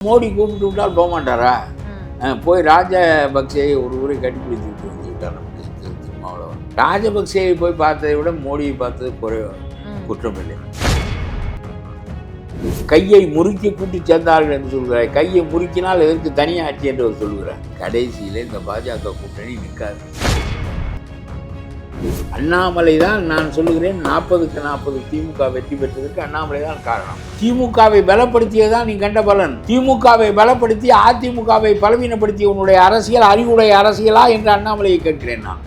மோடி கூப்பிட்டு விட்டால் போக மாட்டாரா? போய் ராஜபக்சேயை ஒரு ஊரை கட்டிப்பிடித்து விட்டு வந்துவிட்டார். நம்ம திருமாவளவன் ராஜபக்சேயை போய் பார்த்ததை விட மோடியை பார்த்தது குற்றம் இல்லை. கையை முறுக்கி கூட்டி சேர்ந்தார்கள் என்று சொல்கிறார். கையை முறுக்கினால் எதற்கு தனியாட்சி என்று அவர் சொல்கிறார். கடைசியில் இந்த பாஜக கூட்டணி நிற்காது. அண்ணாமலை தான் நான் சொல்லுகிறேன், 40க்கு 40 திமுக வெற்றி பெற்றதற்கு அண்ணாமலை தான் காரணம். திமுகவை பலப்படுத்தியதான் நீ கண்ட பலன். திமுகவை பலப்படுத்தி அதிமுகவை பலவீனப்படுத்திய உன்னுடைய அரசியல் அறிவுடைய அரசியலா என்று அண்ணாமலையை கேட்கிறேன் நான்.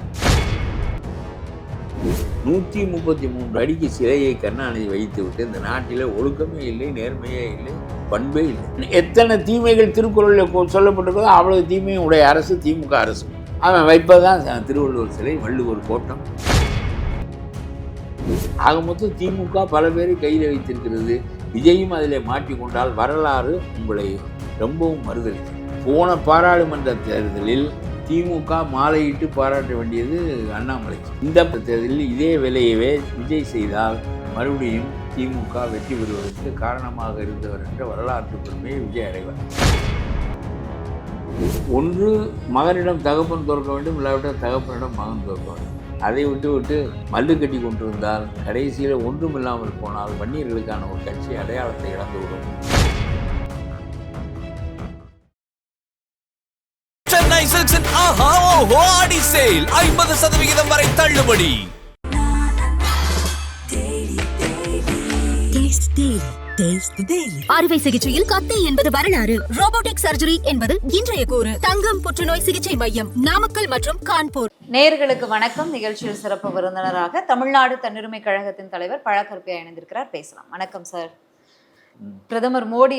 133 அடிக்கு சிலையை கருணாநிதி வைத்து விட்டு இந்த நாட்டில் ஒழுக்கமே இல்லை, நேர்மையே இல்லை, பண்பே இல்லை. எத்தனை தீமைகள் திருக்குறளில் சொல்லப்பட்டிருக்கோ அவ்வளவு தீமையும் உடைய அரசு திமுக அரசு. அவன் வைப்பதுதான் திருவள்ளுவர் சிலை, வள்ளுவர் கோட்டம். ஆக மொத்தம் திமுக பல பேரை கையில் வைத்திருக்கிறது. விஜயும் அதில் மாட்டிக்கொண்டால் வரலாறு உங்களை ரொம்பவும் மறுதளிக்கும். போன பாராளுமன்ற தேர்தலில் திமுக மாலையிட்டு பாராட்ட வேண்டியது அண்ணாமலை. இந்த தேர்தலில் இதே வேலையவே விஜய் செய்தால் மறுபடியும் திமுக வெற்றி பெறுவதற்கு காரணமாக இருந்தவர் என்ற வரலாற்று பெருமையை விஜய் அடைவார். ஒன்று மகனிடம் தகப்பன் தோற்க வேண்டும், இல்லாவிட்டால் தகப்பனிடம் மகன் தோற்க வேண்டும். அதை விட்டு மல்லு கட்டி கொண்டிருந்தால் கடைசியில் ஒன்றும் இல்லாமல் போனால் வன்னியர்களுக்கான ஒரு கட்சி அடையாளத்தை இழந்துவிடும். சென்னை சில்க்ஸின் ஆஹா ஓஹோ ஆடி சேல் 50% வரை தள்ளுபடி. அறுவை சிகிச்சையில் கத்தி என்பது வரலாறு, ரோபோட்டிக் சர்ஜரி என்பது இன்றைய கூறு. தங்கம் புற்றுநோய் சிகிச்சை மையம், நாமக்கல் மற்றும் கான்பூர். நேயர்களுக்கு வணக்கம். நிகழ்ச்சியில் சிறப்பு விருந்தினராக தமிழ்நாடு தன்னுரிமை கழகத்தின் தலைவர் பழக்கருப்பையா இணைந்திருக்கிறார். பேசலாம். வணக்கம் சார். பிரதமர் மோடி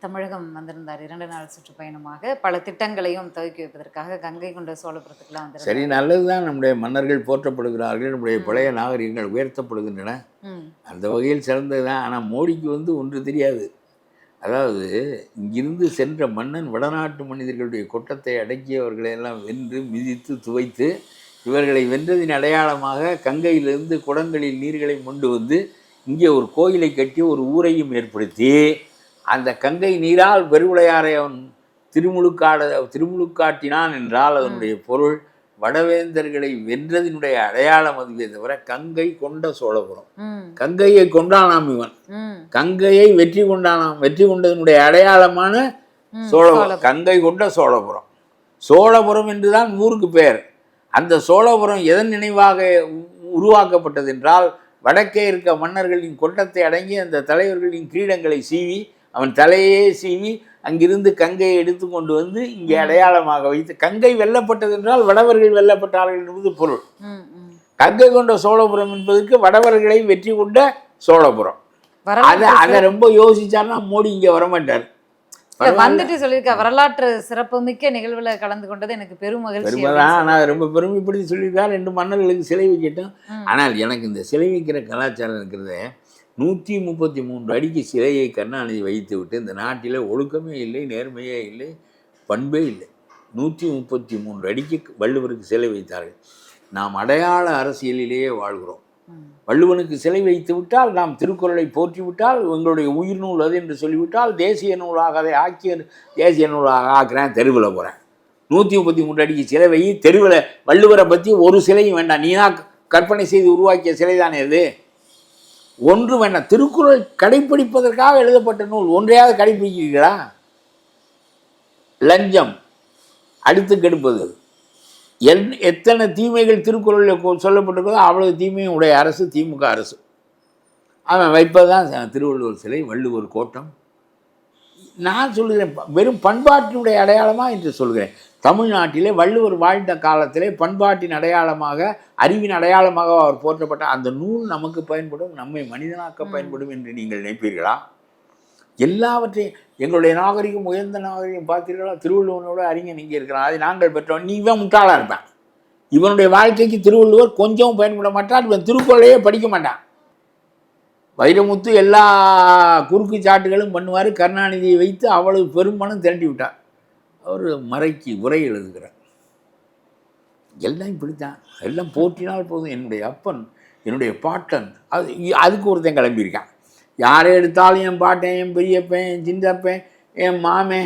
தமிழகம் வந்திருந்தார் 2 நாள் சுற்றுப்பயணமாக. பல திட்டங்களையும் துவக்கி வைப்பதற்காக கங்கை கொண்ட சோழபுரத்துக்குலாம் வந்து. சரி, நல்லதுதான். நம்முடைய மன்னர்கள் போற்றப்படுகிறார்கள், நம்முடைய பழைய நாகரிகங்கள் உயர்த்தப்படுகின்றன. அந்த வகையில் சிறந்ததுதான். ஆனால் மோடிக்கு ஒன்று தெரியாது. அதாவது இங்கிருந்து சென்ற மன்னன் வடநாட்டு மனிதர்களுடைய கொட்டத்தை அடக்கியவர்களையெல்லாம் வென்று மிதித்து துவைத்து இவர்களை வென்றதின் அடையாளமாக கங்கையிலிருந்து குடங்களில் நீர்களை கொண்டு வந்து இங்கே ஒரு கோயிலை கட்டி ஒரு ஊரையும் ஏற்படுத்தி அந்த கங்கை நீரால் பெருவுடையாரை அவன் திருமுழுக்காட்டினான் என்றால் அதனுடைய பொருள் வடவேந்தர்களை வென்றதினுடைய அடையாளம் அதுவே தவிர கங்கை கொண்ட சோழபுரம். கங்கையை கொண்டானாம் இவன், கங்கையை வெற்றி கொண்டானாம். வெற்றி கொண்டதனுடைய அடையாளமான சோழபுரம், கங்கை கொண்ட சோழபுரம். சோழபுரம் என்றுதான் ஊருக்கு பெயர். அந்த சோழபுரம் எதன் நினைவாக உருவாக்கப்பட்டது என்றால் வடக்கே இருக்க மன்னர்களின் கொட்டத்தை அடங்கி அந்த தலைவர்களின் கிரீடங்களை சீவி அவன் தலையே சீவி அங்கிருந்து கங்கையை எடுத்து கொண்டு வந்து இங்கே அடையாளமாக வைத்து, கங்கை வெல்லப்பட்டது என்றால் வடவர்கள் வெல்லப்பட்டார்கள் என்பது பொருள். கங்கை கொண்ட சோழபுரம் என்பதற்கு வடவர்களை வெற்றி கொண்ட சோழபுரம். அதை ரொம்ப யோசிச்சார்னா மோடி இங்கே வரமாட்டார். வந்துட்டு சொல்லியிருக்க வரலாற்று சிறப்பு மிக்க நிகழ்வுல கலந்து கொண்டது எனக்கு பெரும் மகிழ்ச்சி. ஆனால் ரொம்ப பெருமைப்படுத்தி சொல்லியிருக்கார். 2 மன்னர்களுக்கு சிலை வைக்கட்டும். ஆனால் எனக்கு இந்த சிலை வைக்கிற கலாச்சாரம் இருக்கிறத 133 அடிக்கு சிலையை கருணாநிதி வைத்து விட்டு இந்த நாட்டில் ஒழுக்கமே இல்லை, நேர்மையே இல்லை, பண்பே இல்லை. 133 அடிக்கு வள்ளுவருக்கு சிலை வைத்தார்கள். நாம் அடையாள அரசியலிலேயே வாழ்கிறோம். வள்ளுவனுக்கு சிலை வைத்து விட்டால், நாம் திருக்குறளை போற்றிவிட்டால், உங்களுடைய உயிர் நூல் அது என்று சொல்லிவிட்டால் தேசிய நூலாக அதை ஆக்கிய தேசிய நூலாக ஆக்கிறேன், தெருவில் போகிறேன். 133 அடிக்கு சிலை வை, தெருவில் வள்ளுவரை பற்றி ஒரு சிலையும் வேண்டாம். நீ தான் கற்பனை செய்து உருவாக்கிய சிலை தானே அது. ஒன்று வேண்டாம். திருக்குறள் கடைப்பிடிப்பதற்காக எழுதப்பட்ட நூல், ஒன்றையாவது கடைப்பிடிக்கிறீர்களா? லஞ்சம், அடித்து கெடுப்பது, எத்தனை தீமைகள் திருக்குறளில் சொல்லப்பட்டிருக்கோ அவ்வளவு தீமையும் உடைய அரசு திமுக அரசு. அவன் வைப்பதுதான் திருவள்ளுவர் சிலை, வள்ளுவர் கோட்டம். நான் சொல்கிறேன், வெறும் பண்பாட்டினுடைய அடையாளமாக என்று சொல்கிறேன். தமிழ்நாட்டிலே வள்ளுவர் வாழ்ந்த காலத்திலே பண்பாட்டின் அடையாளமாக, அறிவின் அடையாளமாக அவர் போற்றப்பட்ட அந்த நூல் நமக்கு பயன்படும், நம்மை மனிதனாக்க பயன்படும் என்று நீங்கள் நினைப்பீர்களா? எல்லாவற்றையும் எங்களுடைய நாகரிகம் உயர்ந்த நாகரிகம் பார்த்தீர்களா? திருவள்ளுவனோட அறிஞன் இங்கே இருக்கிறான், அதை நாங்கள் பெற்றோம். நீ இவன் முட்டாளாக இருப்பான். இவனுடைய வாழ்க்கைக்கு திருவள்ளுவர் கொஞ்சம் பயன்பட மாட்டான். இவன் திருக்குறளையே படிக்க மாட்டான். வைரமுத்து எல்லா குறுக்கு சாட்டுகளும் பண்ணுவார். கருணாநிதியை வைத்து அவ்வளவு பெரும்பணம் திரட்டி விட்டார். அவர் மறைக்கு உரை எழுதுகிறார். எல்லாம் இப்படித்தான். எல்லாம் போற்றினால் போதும். என்னுடைய அப்பன், என்னுடைய பாட்டன், அதுக்கு ஒருத்தன் கிளம்பியிருக்கான். யாரை எடுத்தாலும் என் பாட்டன், என் பெரியப்பன், என் சின்னப்பன், என் மாமே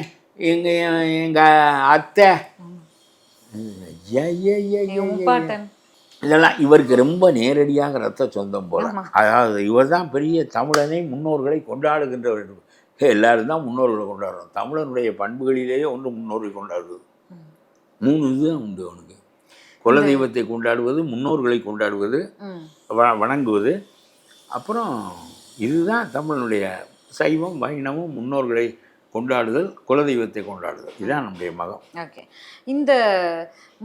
எங்கள் அத்தை முப்பாட்டன் இதெல்லாம் இவருக்கு ரொம்ப நேரடியாக ரத்த சொந்தம் போல. அதாவது இவர் தான் பெரிய தமிழனை முன்னோர்களை கொண்டாடுகின்றவர். எல்லாரும் தான் முன்னோர்களை கொண்டாடுறோம். தமிழனுடைய பண்புகளிலேயே ஒன்று முன்னோர்களை கொண்டாடுவது. 3 இதுதான் உண்டு அவனுக்கு. குலதெய்வத்தை கொண்டாடுவது, முன்னோர்களை கொண்டாடுவது, வணங்குவது, அப்புறம் இதுதான் தமிழனுடைய சைவம் வைணவம், முன்னோர்களை கொண்டாடுதல், குலதெய்வத்தை கொண்டாடுதல். இதுதான் நம்முடைய மகம். ஓகே. இந்த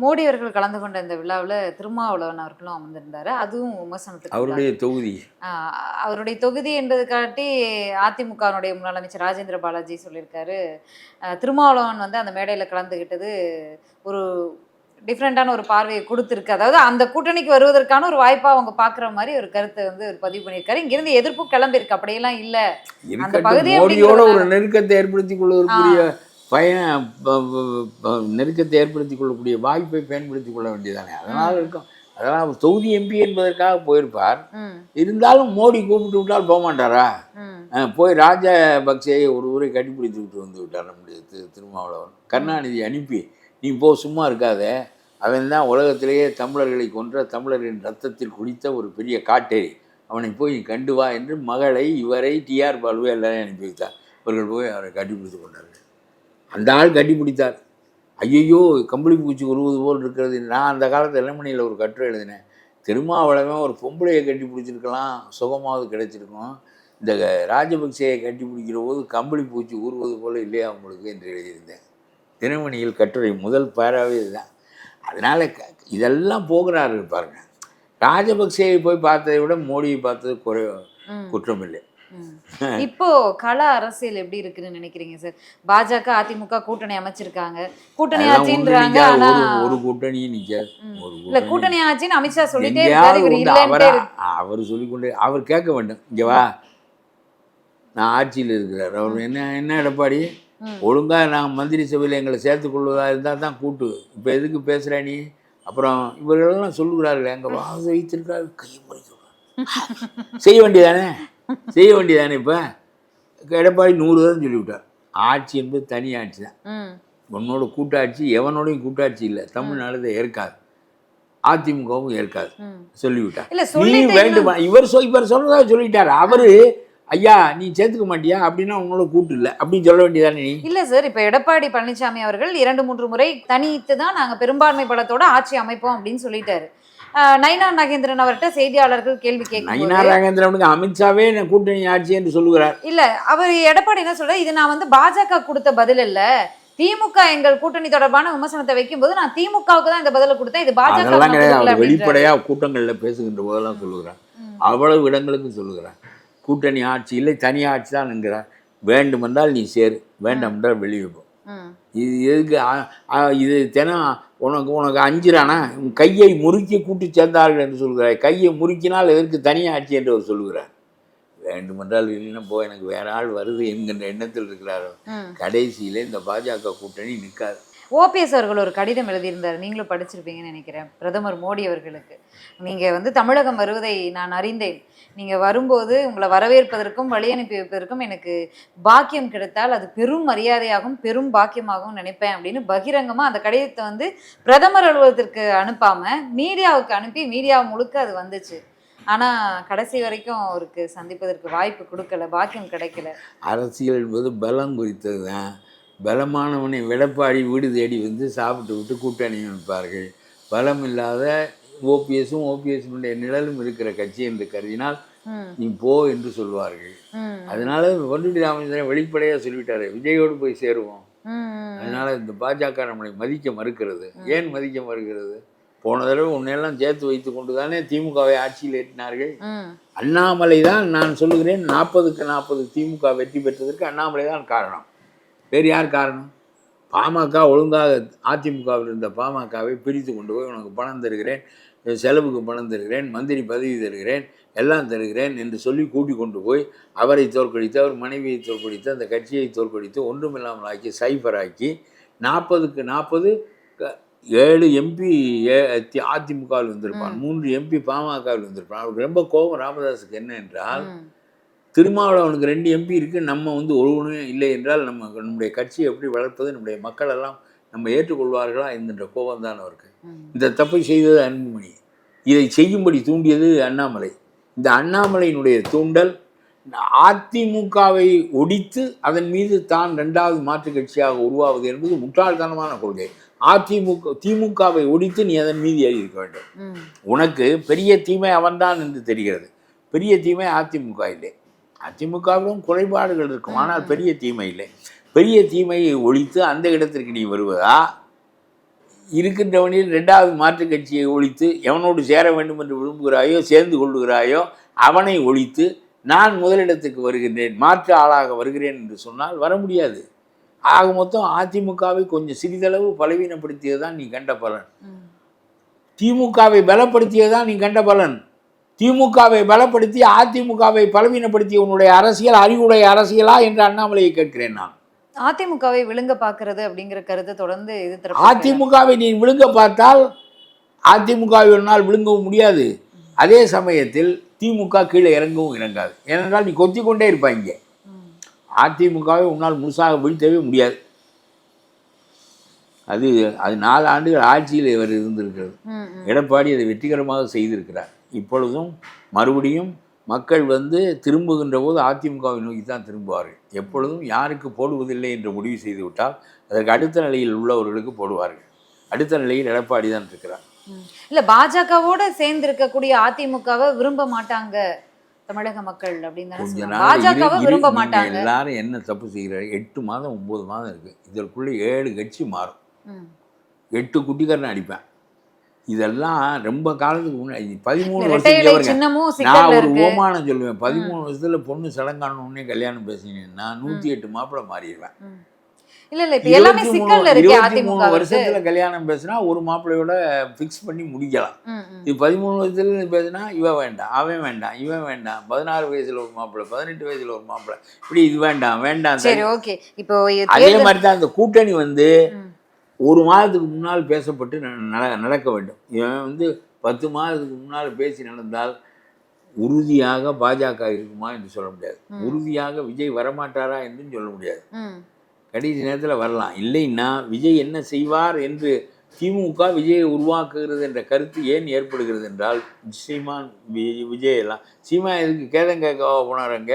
மோடி அவர்கள் கலந்து கொண்ட இந்த விழாவில் திருமாவளவன் அவர்களும் அமர்ந்திருந்தாரு. அதுவும் விமர்சனத்துக்கு அவருடைய தொகுதி அவருடைய தொகுதி என்பது காட்டி அதிமுகவுடைய முன்னாள் அமைச்சர் ராஜேந்திர பாலாஜி சொல்லியிருக்காரு, திருமாவளவன் வந்து அந்த மேடையில் கலந்துகிட்டது ஒரு டிஃப்ரெண்டான ஒரு பார்வையை கொடுத்துருக்கு. அதாவது அந்த கூட்டணிக்கு வருவதற்கான ஒரு வாய்ப்பா அவங்க பாக்குற மாதிரி ஒரு கருத்தை வந்து ஒரு பதிவு பண்ணியிருக்காரு. இங்கிருந்து எதிர்ப்பு கிளம்பியிருக்கு. அப்படியெல்லாம் இல்ல, அந்த பகுதியை மோடியோட ஒரு நெருக்கத்தை ஏற்படுத்திக் கொள்வதற்குரிய நெருக்கத்தை ஏற்படுத்திக் கொள்ளக்கூடிய வாய்ப்பை பயன்படுத்திக் கொள்ள வேண்டியதானே. அதனால இருக்கும். அதெல்லாம் தொகுதி எம்பி என்பதற்காக போயிருப்பார். இருந்தாலும் மோடி கூப்பிட்டு விட்டால் போக மாட்டாரா? போய் ராஜபக்சேயை ஒரு ஊரை கட்டிப்பிடித்து விட்டு வந்து விட்டார் நம்முடைய திருமாவளவன். கருணாநிதி அனுப்பி நீ போ, சும்மா இருக்காத, அவன் தான் உலகத்திலேயே தமிழர்களை கொன்ற தமிழரின் ரத்தத்தில் குடித்த ஒரு பெரிய காட்டேரி, அவனை போய் கண்டு வா என்று மகளை இவரை டிஆர் பாலுவை எல்லாரையும் அனுப்பி வைத்தார். இவர்கள் போய் அவரை கட்டிப்பிடித்து கொண்டார்கள். அந்த ஆள் கட்டிப்பிடித்தார். ஐயோ கம்பளி பூச்சி உருவது போல் இருக்கிறது. நான் அந்த காலத்தில் இளமணியில் ஒரு கட்டுரை எழுதினேன். திருமாவளவன் ஒரு பொம்பளையை கட்டி பிடிச்சிருக்கலாம், சுகமாவது கிடைச்சிருக்கும். இந்த ராஜபக்சேயை கட்டி பிடிக்கிற போது கம்பளி பூச்சி ஊறுவது போல் இல்லையா உங்களுக்கு என்று எழுதியிருந்தேன். தினமணியில் கட்டுரை முதல் பேராவே இதுதான். அதனால் இதெல்லாம் போகிறாரு பாருங்க. ராஜபக்சேயை போய் பார்த்ததை விட மோடியை பார்த்தது குற்றம் இல்லை. இப்போ கள அரசியல் எப்படி இருக்குன்னு நினைக்கிறீங்க சார்? பாஜக அதிமுக கூட்டணி அமைச்சிருக்காங்க, கூட்டணி ஆட்சின்றாங்க. ஆனா ஒரு கூட்டணியும் நிக்காது. இல்ல கூட்டணி ஆட்சின்னு அமித்ஷா சொல்லிட்டே அவர் சொல்லிக்கொண்டே அவர் கேட்க வேண்டும். இங்க வா, நான் ஆட்சியில் இருக்கிறார். அவர் என்ன எடப்பாடி ஒழுங்கா நான் மந்திரி சபையில் எங்களை சேர்த்துக்கொள்வதா இருந்தால் தான் கூட்டு. இப்போ எதுக்கு பேசுகிற நீ? அப்புறம் இவர்களெல்லாம் சொல்லுகிறார்கள், எங்கள் வாச வைத்திருக்காரு கையை முறை சொல்கிறார். செய்ய வேண்டியதானே இப்போ எடப்பாடி 100 தான் சொல்லிவிட்டார். ஆட்சி என்பது தனி ஆட்சி தான். உன்னோட கூட்டாட்சி எவனோடையும் கூட்டாட்சி இல்லை. தமிழ்நாடு ஏற்காது, அதிமுகவும் ஏற்காது சொல்லிவிட்டார். நீ வேண்டுமா? இவர் சொல்றதா சொல்லிட்டார். அவரு ஐயா நீ சேர்த்துக்க மாட்டியா அப்படின்னா உன்னோட கூட்டு இல்லை அப்படின்னு சொல்ல வேண்டியதானே நீ? இல்ல சார், இப்ப எடப்பாடி பழனிசாமி அவர்கள் 2-3 முறை தனித்து தான் நாங்க பெரும்பான்மை பலத்தோட ஆட்சி அமைப்போம் அப்படின்னு சொல்லிட்டாரு. நயினார் நாகேந்திரன் அவர்கிட்ட செய்தியாளர்கள் கேள்வி கேட்க, நயினார் நாகேந்திரனுக்கு அமித்ஷாவே கூட்டணி ஆட்சி என்று சொல்லுகிறார். இல்ல அவர் எடப்பாடி என்ன சொல்ற, இது நான் வந்து பாஜக கொடுத்த பதில் இல்ல, திமுக எங்கள் கூட்டணி தொடர்பான விமர்சனத்தை வைக்கும் போது நான் திமுகவுக்கு தான் இந்த பதில கொடுத்தேன், இது பாஜக வெளிப்படையா கூட்டங்கள்ல பேசுகின்ற போதெல்லாம் சொல்லுகிறார். அவ்வளவு இடங்களுக்கு சொல்லுகிறார். கூட்டணி ஆட்சி இல்லை, தனி ஆட்சி தான் என்கிறார். வேண்டுமென்றால் நீ சேரு, வேண்டாம் என்றால் வெளியே போ. இது எதுக்கு? இது தினம் உனக்கு அஞ்சுறானா? கையை முறுக்கி கூட்டி சேர்ந்தார்கள் என்று சொல்கிறார். கையை முறுக்கினால் எதற்கு தனி ஆட்சி என்று அவர் சொல்லுகிறார். வேண்டுமென்றால் இல்லைன்னா போ, எனக்கு வேற ஆள் வருது என்கின்ற எண்ணத்தில் இருக்கிறாரோ. கடைசியில இந்த பாஜக கூட்டணி நிற்காது. ஓபிஎஸ் அவர்கள் ஒரு கடிதம் எழுதியிருந்தார், நீங்களும் படிச்சிருப்பீங்கன்னு நினைக்கிறேன், பிரதமர் மோடி அவர்களுக்கு. நீங்க வந்து தமிழகம் வருவதை நான் அறிந்தேன், நீங்க வரும்போது உங்களை வரவேற்பதற்கும் வழி அனுப்பி வைப்பதற்கும் எனக்கு பாக்கியம் கிடைத்தால் அது பெரும் மரியாதையாகவும் பெரும் பாக்கியமாகவும் நினைப்பேன் அப்படின்னு பகிரங்கமா அந்த கடிதத்தை வந்து பிரதமர் அலுவலகத்திற்கு அனுப்பாம மீடியாவுக்கு அனுப்பி மீடியா முழுக்க அது வந்துச்சு. ஆனா கடைசி வரைக்கும் அவருக்கு சந்திப்பதற்கு வாய்ப்பு கொடுக்கல, பாக்கியம் கிடைக்கல. அரசியல் என்பது பலம் குறித்தது தான். பலமானவனை எடப்பாடி வீடு தேடி வந்து சாப்பிட்டு விட்டு கூட்டணி வைப்பார்கள். பலம் இல்லாத ஓபிஎஸ்னுடைய நிழலும் இருக்கிற கட்சி என்று கருதினால் நீ போ என்று சொல்வார்கள். அதனால பொன்முடி ராமச்சந்திரன் வெளிப்படையாக சொல்லிவிட்டாரு, விஜயோடு போய் சேருவோம். அதனால இந்த பாஜக நம்மளை மதிக்க மறுக்கிறது. ஏன் மதிக்க மறுக்கிறது? போன தடவை உன்னையெல்லாம் சேர்த்து வைத்து கொண்டு தானே திமுகவை ஆட்சியில் ஏற்றினார்கள். அண்ணாமலை தான் நான் சொல்லுகிறேன், 40க்கு 40 திமுக வெற்றி பெற்றதற்கு அண்ணாமலை தான் காரணம். வேறு யார் காரணம்? பாமக ஒழுங்காக அதிமுகவில் இருந்த பாமகவை பிரித்து கொண்டு போய் உனக்கு பணம் தருகிறேன், செலவுக்கு பணம் தருகிறேன், மந்திரி பதவி தருகிறேன், எல்லாம் தருகிறேன் என்று சொல்லி கூட்டி கொண்டு போய் அவரை தோற்கடித்து, அவர் மனைவியை தோற்கடித்து, அந்த கட்சியை தோற்கடித்து ஒன்றுமில்லாமல் ஆக்கி சைபராக்கி 40க்கு 40 7 எம்பி அதிமுகவில் வந்திருப்பான், 3 எம்பி பாமகவில் வந்திருப்பான். அவருக்கு ரொம்ப கோபம் ராமதாஸுக்கு என்ன என்றால், திருமாவளவனுக்கு 2 எம்பி இருக்குது, நம்ம வந்து ஒருவனும் இல்லை என்றால் நம்முடைய கட்சியை எப்படி வளர்ப்பது, நம்முடைய மக்கள் எல்லாம் நம்ம ஏற்றுக்கொள்வார்களா என்கின்ற கோபம் தான் அவருக்கு. இந்த தப்பை செய்தது அன்புமணி, இதை செய்யும்படி தூண்டியது அண்ணாமலை. இந்த அண்ணாமலையினுடைய தூண்டல் அதிமுகவை ஒடித்து அதன் மீது தான் 2வது மாற்று கட்சியாக உருவாவது என்பது முட்டாள்தனமான கொள்கை. திமுகவை ஒடித்து நீ அதன் மீது ஏறி இருக்க வேண்டும். உனக்கு பெரிய தீமை அவன்தான் என்று தெரிகிறது. பெரிய தீமை அதிமுக இல்லை. அதிமுகவும் குறைபாடுகள் இருக்கும், ஆனால் பெரிய தீமை இல்லை. பெரிய தீமையை ஒழித்து அந்த இடத்திற்கு நீ வருவதா, இருக்கின்றவனில் 2வது மாற்று கட்சியை ஒழித்து எவனோடு சேர வேண்டும் என்று விரும்புகிறாயோ, சேர்ந்து கொள்ளுகிறாயோ அவனை ஒழித்து நான் முதலிடத்துக்கு வருகின்றேன், மாற்று ஆளாக வருகிறேன் என்று சொன்னால் வர முடியாது. ஆக மொத்தம் அதிமுகவை கொஞ்சம் சிறிதளவு பலவீனப்படுத்தியதுதான் நீ கண்ட பலன். திமுகவை பலப்படுத்தியதுதான் நீ கண்ட பலன். திமுகவை பலப்படுத்தி அதிமுகவை பலவீனப்படுத்திய உன்னுடைய அரசியல் அறிவுடைய அரசியலா என்று அண்ணாமலையை கேட்கிறேன் நான். அதிமுகவை விழுங்க பார்க்கிறது அப்படிங்கிற கருத்தை தொடர்ந்து இது. அதிமுகவை நீ விழுங்க பார்த்தால் அதிமுகவை ஒரு நாள் விழுங்கவும் முடியாது. அதே சமயத்தில் திமுக கீழே இறங்கவும் இறங்காது. ஏனென்றால் நீ கொத்தி கொண்டே இருப்பாங்க. அதிமுகவை உன்னால் முழுசாக வீழ்த்தவே முடியாது. அது 4 ஆண்டுகள் ஆட்சியில் இவர் இருந்திருக்கிறது. எடப்பாடி அதை வெற்றிகரமாக செய்திருக்கிறார். இப்பொழுதும் மறுபடியும் மக்கள் வந்து திரும்புகின்ற போது அதிமுகவை நோக்கி தான் திரும்புவார்கள். எப்பொழுதும் யாருக்கு போடுவதில்லை என்று முடிவு செய்து விட்டால் அதற்கு அடுத்த நிலையில் உள்ளவர்களுக்கு போடுவார்கள். அடுத்த நிலையில் எடப்பாடி தான் இருக்கிறார். இல்ல, பாஜகவோட சேர்ந்து இருக்கக்கூடிய அதிமுகவை விரும்ப மாட்டாங்க தமிழக மக்கள் அப்படின்னு. பாஜகவை விரும்ப மாட்டாங்க. எல்லாரும் என்ன தப்பு செய்கிறாரு? 8 மாதம் 9 மாதம் இருக்கு. இதற்குள்ள 7 கட்சி மாறும். 8 குட்டிக்காரனை அடிப்பேன். இதெல்லாம் ரொம்ப காலத்துக்கு முன்னாடி 13 வருஷம். நான் ஒரு ஓமானம் சொல்லுவேன். 13 வருஷத்துல பொண்ணு சடங்கானே கல்யாணம் பேசினேன்னா 108 மாப்பிள்ளை மாறிடுவேன். இல்ல இல்ல, இப்ப எல்லாமே சிக்கல்ல இருக்கு. அதிமுக 23 வருஷத்துல கல்யாணம் பேசினா ஒரு மாப்பிள்ளையோட ஃபிக்ஸ் பண்ணி முடிக்கலாம். இது 13 வருஷத்துல பேசினா இவன் வேண்டாம், அவன் வேண்டாம், இவன் வேண்டாம், 16 வயசுல ஒரு மாப்பிள்ளை, 18 வயசுல ஒரு மாப்பிள்ளை, இப்படி இது வேண்டாம் வேண்டாம். சரி, ஓகே. இப்போ அதே மாதிரி தான் இந்த கூட்டணி வந்து 1 மாதத்துக்கு முன்னால் பேசப்பட்டு நடக்க வேண்டும். இவன் வந்து 10 மாதத்துக்கு முன்னால் பேசி நடந்தால் உறுதியாக பாஜக இருக்குமா என்று சொல்ல முடியாது. உறுதியாக விஜய் வரமாட்டாரா என்றும் சொல்ல முடியாது. கடைசி நேரத்தில் வரலாம். இல்லைன்னா விஜய் என்ன செய்வார் என்று திமுக விஜயை உருவாக்குகிறது என்ற கருத்து ஏன் ஏற்படுகிறது என்றால், சீமான் விஜய் எல்லாம் சீமா இதுக்கு கேதம் கேட்க போனாருங்க.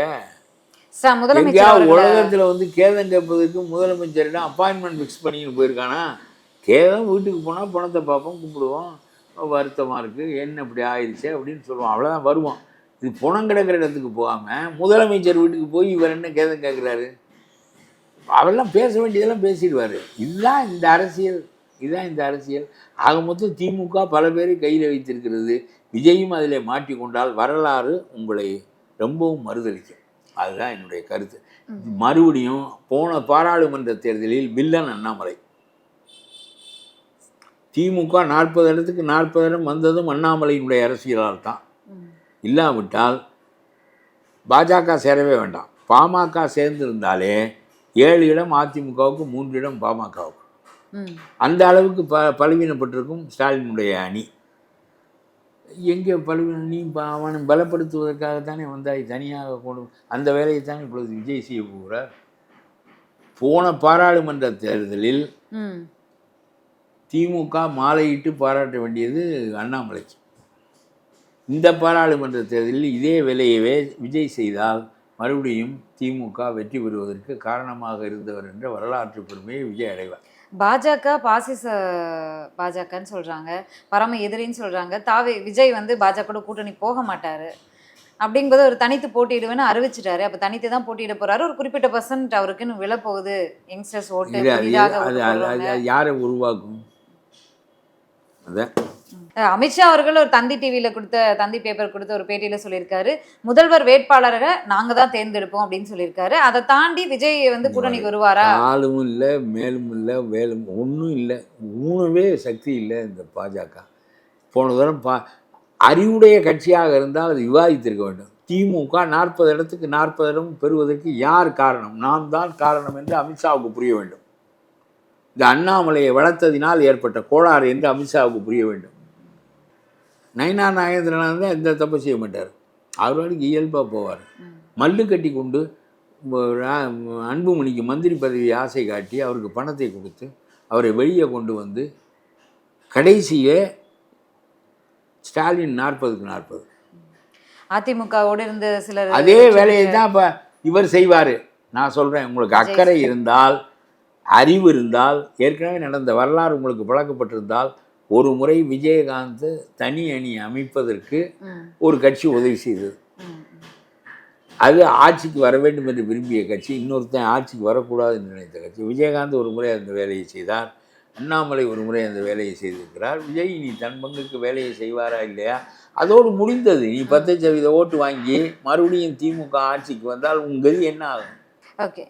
உலகத்தில் வந்து கேதம் கேட்பதற்கு முதலமைச்சரிடம் அப்பாயின்மெண்ட் ஃபிக்ஸ் பண்ணின்னு போயிருக்கானா? கேதம் வீட்டுக்கு போனால் பணத்தை பார்ப்போம், கூப்பிடுவோம், வருத்தமாக இருக்குது, என்ன இப்படி ஆயிடுச்சு அப்படின்னு சொல்லுவோம், அவ்வளோதான் வருவோம். இது பணம் கிடக்கிற இடத்துக்கு போகாமல் முதலமைச்சர் வீட்டுக்கு போய் இவர் என்ன கேதம் கேட்குறாரு? அவெல்லாம் பேச வேண்டியதெல்லாம் பேசிடுவார். இதுதான் இந்த அரசியல், இதுதான் இந்த அரசியல். ஆக மொத்தம் திமுக பல பேரை கையில் வைத்திருக்கிறது. விஜயும் அதில் மாட்டிக்கொண்டால் வரலாறு உங்களை ரொம்பவும் மறுதளிக்கும். அதுதான் என்னுடைய கருத்து. மறுபடியும் போன பாராளுமன்ற தேர்தலில் வில்லன் அண்ணாமலை. திமுக 40 இடத்துக்கு 40 இடம் வந்ததும் அண்ணாமலையினுடைய அரசியலால் தான். இல்லாவிட்டால் பாஜக சேரவே வேண்டாம். பாமக சேர்ந்திருந்தாலே 7 இடம் அதிமுகவுக்கு, 3 இடம் பாமகவுக்கு. அந்த அளவுக்கு பலவீனப்பட்டிருக்கும் ஸ்டாலினுடைய அணி. எங்கே பலவீனம்? நீ அவனை பலப்படுத்துவதற்காகத்தானே வந்தாய், தனியாக கொண்டு அந்த வேலையைத்தானே இப்பொழுது விஜய் செய்ய போகிறார். போன பாராளுமன்ற தேர்தலில் திமுக மாலையிட்டு பாராட்ட வேண்டியது அண்ணாமலைக்கு. இந்த பாராளுமன்ற தேர்தலில் இதே வேலையவே விஜய் செய்தால் மறுபடியும் திமுக வெற்றி பெறுவதற்கு காரணமாக இருந்தவர் என்ற வரலாற்று பெருமையை விஜய் அடைவார். பாஜக பாசிச பாஜகன்னு சொல்றாங்க, பரம எதிரின்னு சொல்றாங்க. விஜய் வந்து பாஜக கூட்டணி போக மாட்டாரு அப்படிங்கும்போது ஒரு தனித்து போட்டியிடுவேன்னு அறிவிச்சிட்டாரு. அப்ப தனித்து தான் போட்டியிட போறாரு. ஒரு குறிப்பிட்ட % அவருக்குன்னு விழப்போகுது. யங்ஸ்டர்ஸ் ஓட்டு யாரை உருவாக்கும்? அமித்ஷா அவர்கள் ஒரு தந்தி டிவியில கொடுத்த தந்தி பேப்பர் கொடுத்த ஒரு பேட்டியில சொல்லியிருக்காரு, முதல்வர் வேட்பாளரை நாங்க தான் தேர்ந்தெடுப்போம் அப்படின்னு சொல்லியிருக்காரு. அதை தாண்டி விஜய் வந்து கூட்டணிக்கு வருவாரா? ஆளும் இல்லை, மேலும் இல்லை, வேலும் ஒன்றும் இல்லை, ஊனவே சக்தி இல்லை இந்த பாஜக. போன தரம் அறிவுடைய கட்சியாக இருந்தால் அது விவாதித்திருக்க வேண்டும். திமுக 40 இடத்துக்கு 40 இடம் பெறுவதற்கு யார் காரணம்? நாம் தான் காரணம் என்று அமித்ஷாவுக்கு புரிய வேண்டும். இந்த அண்ணாமலையை வளர்த்ததினால் ஏற்பட்ட கோளாறு என்று அமித்ஷாவுக்கு புரிய வேண்டும். நயினார் நாகேந்திரனாக இருந்தால் எந்த தப்பு செய்ய மாட்டார். அவர்களுக்கு இயல்பாக போவார். மல்லு கட்டி கொண்டு அன்புமணிக்கு மந்திரி பதவி ஆசை காட்டி அவருக்கு பணத்தை கொடுத்து அவரை வெளியே கொண்டு வந்து கடைசியே ஸ்டாலின் 40க்கு 40. அதிமுகவோடு இருந்த சிலர் அதே வேலையை தான் இப்போ இவர் செய்வார். நான் சொல்கிறேன், உங்களுக்கு அக்கறை இருந்தால், அறிவு இருந்தால், ஏற்கனவே நடந்த வரலாறு உங்களுக்கு பழக்கப்பட்டிருந்தால், ஒரு முறை விஜயகாந்த் தனி அணி அமைப்பதற்கு ஒரு கட்சி உதவி செய்தது. அது ஆட்சிக்கு வர வேண்டும் என்று விரும்பிய கட்சி, இன்னொருத்தன் ஆட்சிக்கு வரக்கூடாது என்று நினைத்த கட்சி. விஜயகாந்த் ஒரு முறை அந்த வேலையை செய்தார், அண்ணாமலை ஒரு முறை அந்த வேலையை செய்திருக்கிறார். விஜய் நீ தன் பங்குக்கு வேலையை செய்வாரா இல்லையா, அதோடு முடிந்தது. நீ 10% ஓட்டு வாங்கி மறுபடியும் திமுக ஆட்சிக்கு வந்தால் உங்கள் கதி என்ன ஆகும்? ஓகே,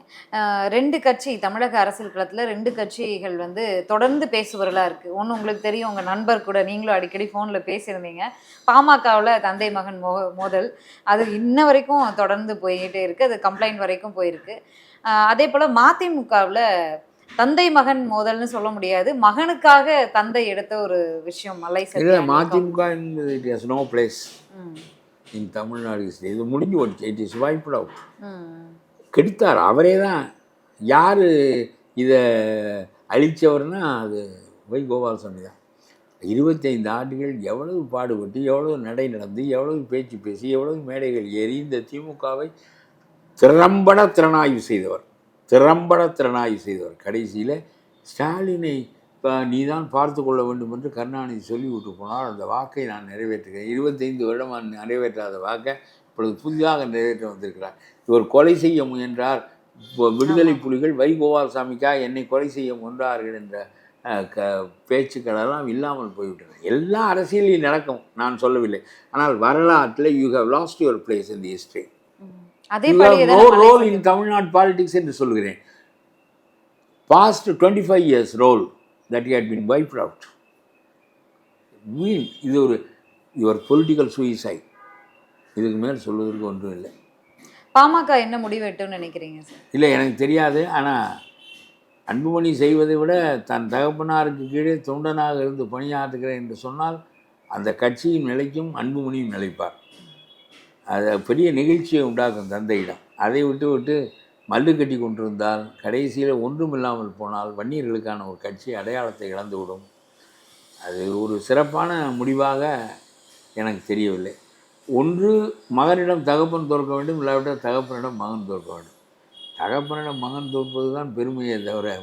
2 கட்சி தமிழக அரசியல் களத்தில் 2 கட்சிகள் வந்து தொடர்ந்து பேசுபவர்களாக இருக்குது. ஒன்று உங்களுக்கு தெரியும், உங்கள் நண்பர் கூட நீங்களும் அடிக்கடி ஃபோனில் பேசியிருந்தீங்க. பாமகவில் தந்தை மகன் மோதல் அது இன்ன வரைக்கும் தொடர்ந்து போய்கிட்டே இருக்குது, அது கம்ப்ளைண்ட் வரைக்கும் போயிருக்கு. அதே போல் மதிமுகவில் தந்தை மகன் மோதல்னு சொல்ல முடியாது, மகனுக்காக தந்தை எடுத்த ஒரு விஷயம் மலை மதிமுக என்பது it has no place in Tamil Nadu. இது முடிஞ்சு போச்சு, இட் இஸ் வைப்ட் அவுட். கெடுத்தார் அவரே தான். யார் இதை அழித்தவர்னா அது கோபாலசாமி தான். 25 ஆண்டுகள் எவ்வளவு பாடுபட்டு, எவ்வளவு நடை நடந்து, எவ்வளவு பேச்சு பேசி, எவ்வளவு மேடைகள் ஏறி இந்த திமுகவை திறம்பட திறனாய்வு செய்தவர். கடைசியில் ஸ்டாலினை நீ தான் பார்த்து கொள்ள வேண்டும் என்று கருணாநிதி சொல்லிவிட்டு போனால் அந்த வாக்கை நான் நிறைவேற்றுகிறேன். 25 வருடம் நிறைவேற்றாத வாக்கை இப்பொழுது புதிதாக நிறைவேற்ற வந்திருக்கிறார். இவர் கொலை செய்ய முயன்றார். விடுதலை புலிகள் கோபாலசாமிக்காக என்னை கொலை செய்ய முயன்றார்கள் என்ற பேச்சுக்களெல்லாம் இல்லாமல் போய்விட்டன. எல்லா அரசியலையும் நடக்கும், நான் சொல்லவில்லை. ஆனால் வரலாற்றில் you have lost your place in the history. No role in Tamil Nadu politics என்று சொல்கிறேன். Past 25 years role that you had been wiped out. இது ஒரு யுவர் பொலிட்டிக்கல் சூசைட். இதுக்கு மேல் சொல்வதற்கு ஒன்றும் இல்லை. பாமக என்ன முடிவெட்டும்னு நினைக்கிறீங்க சார்? இல்லை, எனக்கு தெரியாது. ஆனால் அன்புமணி செய்வதை விட தன் தகப்பனாருக்கு கீழே தொண்டனாக இருந்து பணியாற்றுகிறேன் என்று சொன்னால் அந்த கட்சியின் நிலைக்கும் அன்புமணியும் நிலைப்பார். அது பெரிய நிகழ்ச்சியை உண்டாக்கும் தந்தையிடம். அதை விட்டு மல்லு கட்டி கொண்டிருந்தால் கடைசியில் ஒன்றும் இல்லாமல் போனால் வன்னியர்களுக்கான ஒரு கட்சி அடையாளத்தை இழந்துவிடும். அது ஒரு சிறப்பான முடிவாக எனக்கு தெரியவில்லை. ஒன்று மகனிடம் தகப்பன் தோற்க வேண்டும், இல்லாவிட்டால் தகப்பனிடம் மகன் தோற்க வேண்டும். தகப்பனிடம் மகன் தோற்பது தான் பெருமையை தவிர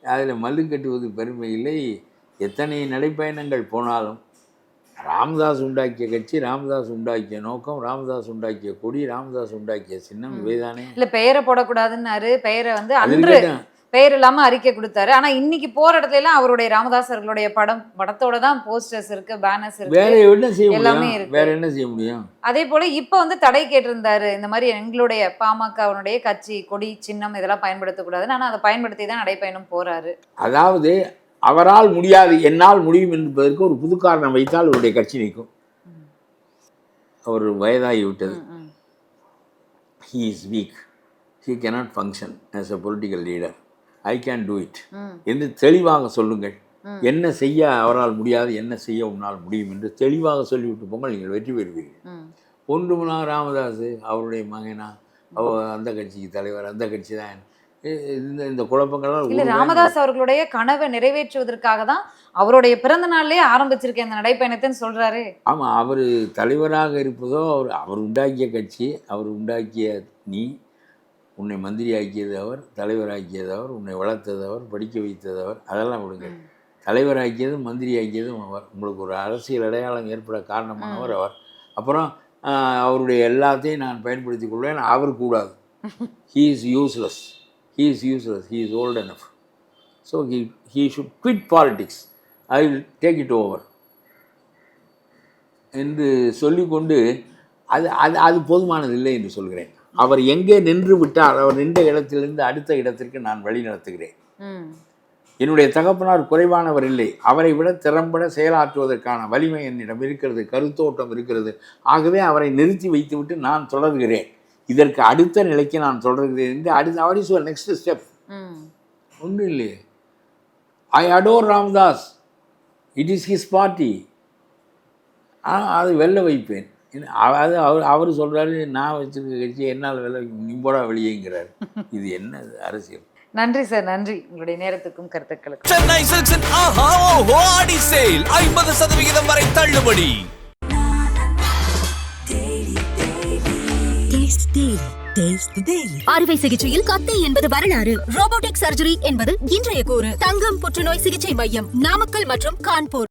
அதில் மல்லு கட்டுவது பெருமை இல்லை. எத்தனை நடைப்பயணங்கள் போனாலும் ராமதாஸ் உண்டாக்கிய கட்சி, ராமதாஸ் உண்டாக்கிய நோக்கம், ராமதாஸ் உண்டாக்கிய கொடி, ராமதாஸ் உண்டாக்கிய சின்னம் இவைதானே. இல்லை, பெயரை போடக்கூடாதுன்னாரு, பெயரை வந்து அன்று பெயர் இல்லாமல் அறிக்கை கொடுத்தாரு. ஆனால் இன்னைக்கு போகிற இடத்துலலாம் அவருடைய ராமதாசர்களுடைய படத்தோட தான் போஸ்டர்ஸ் இருக்கு, பேனர்ஸ் இருக்கு, வேற என்ன செய்ய எல்லாமே இருக்கு. வேற என்ன செய்ய முடியும்? அதே போல இப்போ வந்து தடை கேட்டிருந்தாரு, இந்த மாதிரி எங்களுடைய பாமகவுடைய கட்சி கொடி சின்னம் இதெல்லாம் பயன்படுத்தக்கூடாதுன்னு. ஆனால் அதை பயன்படுத்தி தான் நடைப்பயணம் போறாரு. அதாவது அவரால் முடியாது, என்னால் முடியும் என்பதற்கு ஒரு புது காரணம் வைத்தால் அவருடைய கட்சி நிற்கும். அவர் வயதாகி விட்டது. He is weak, he cannot function as a political leader. I can do it என்று தெளிவாக சொல்லுங்கள். என்ன செய்ய அவரால் முடியாது, என்ன செய்ய உன்னால் முடியும் என்று தெளிவாக சொல்லிவிட்டு போங்கள், நீங்கள் வெற்றி பெறுவீர்கள். ஒன்றுமுனா ராமதாஸ் அவருடைய மகனா, அந்த கட்சிக்கு தலைவர், அந்த கட்சி தான் இந்த குழப்பங்கள்லாம் இல்லை. ராமதாஸ் அவர்களுடைய கனவை நிறைவேற்றுவதற்காக தான் அவருடைய பிறந்த நாள்லேயே ஆரம்பிச்சிருக்கேன் இந்த நடைப்பயணத்தைன்னு சொல்கிறாரு. ஆமாம், அவர் தலைவராக இருப்பதோ அவர் உண்டாக்கிய கட்சி, அவர் உண்டாக்கிய நீ, உன்னை மந்திரி ஆக்கியது அவர், தலைவராக்கியது அவர், உன்னை வளர்த்தது அவர், படிக்க வைத்தது அவர், அதெல்லாம் விடுங்க. தலைவராக்கியதும் மந்திரி ஆக்கியதும் அவர். உங்களுக்கு ஒரு அரசியல் அடையாளம் ஏற்பட காரணமானவர் அவர். அப்புறம் அவருடைய எல்லாத்தையும் நான் பயன்படுத்தி கொள்வேன், அவர் கூடாது. He is useless. He is old enough. So he should quit politics. I will take it over. என்று சொல்லிக்கொண்டு அது போதுமானது இல்லை என்று சொல்கிறேன். அவர் எங்கே நின்று விட்டார், அவர் நின்ற இடத்திலிருந்து அடுத்த இடத்திற்கு நான் வழி நடத்துகிறேன். என்னுடைய தகப்பனார் குறைவானவர் இல்லை, அவரை விட திறம்பட செயலாற்றுவதற்கான வலிமை என்னிடம் இருக்கிறது, கருத்தோட்டம் இருக்கிறது. ஆகவே அவரை நிறுத்தி வைத்துவிட்டு நான் தொடர்கிறேன். இதற்கு அடுத்த நிலைக்கு நான் தொடர்கிறேன் என்று அடுத்த நெக்ஸ்ட் ஸ்டெப் ஒன்றும் இல்லையே. I adore Ramadoss, it is his party. அதை வெல்ல வைப்பேன் அது அவர் சொல்கிறாரு, நான் வச்சிருக்க கட்சி என்னால் வேலை நீ போடா வெளியேங்கிறார். இது என்ன அரசியல்? நன்றி சார், நன்றி உங்களுடைய நேரத்துக்கும் கருத்துக்களுக்கும். சென்னை சில்க்ஸின் ஆஹா ஓஹோ ஆடி சேல் 50% வரை தள்ளுபடி. அறுவை சிகிச்சையில் கத்தை என்பது வரலாறு, ரோபோட்டிக் சர்ஜரி என்பது இன்றைய கூறு. தங்கம் புற்றுநோய் சிகிச்சை மையம், நாமக்கல் மற்றும் கான்பூர்.